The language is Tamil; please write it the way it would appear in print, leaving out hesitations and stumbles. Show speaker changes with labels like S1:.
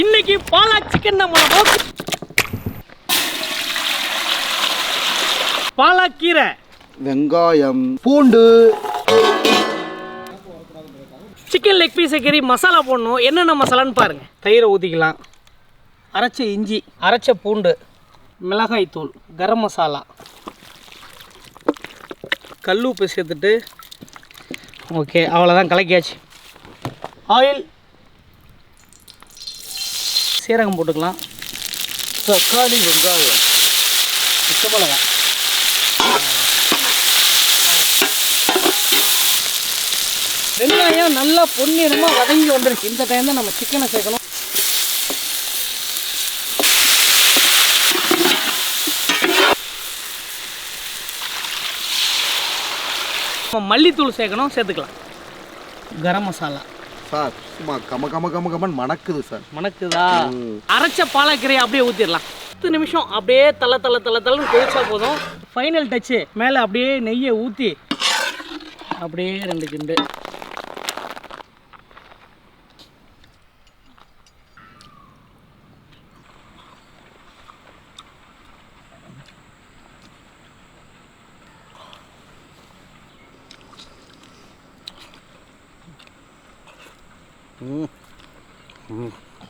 S1: இன்னைக்கு பாலாக் சிக்கன் நம்ம பாலாக் கீரை,
S2: வெங்காயம், பூண்டு,
S1: சிக்கன் லெக் பீஸை கறி மசாலா போடணும். என்னென்ன மசாலான்னு பாருங்கள். தயிரை ஊற்றிக்கலாம், அரைச்ச இஞ்சி, அரைச்ச பூண்டு, மிளகாய் தூள், கரம் மசாலா, கல் உப்பு சேர்த்துட்டு ஓகே அவ்வளோதான், கலக்கியாச்சு. ஆயில், சீரகம் போட்டுக்கலாம்,
S2: தக்காளி, வெங்காயம்,
S1: பச்சை மிளகா, வெங்காயம் நல்லா பொன்னிறமாக வதங்கி வந்துருச்சு. இந்த டைம் தான் நம்ம சிக்கனை சேர்க்கணும். மல்லித்தூள் சேர்க்கணும், சேர்த்துக்கலாம். கரம் மசாலா
S2: சார் சும்மா கமன் மணக்குது சார்.
S1: மணக்குதா? அரைச்ச பாலக்கீரையை அப்படியே ஊற்றிடலாம். 10 நிமிஷம் அப்படியே தள்ளன்னு கொதிச்சா போதும். ஃபைனல் டச்சு மேலே அப்படியே நெய்யை ஊற்றி அப்படியே 2 கிண்டு.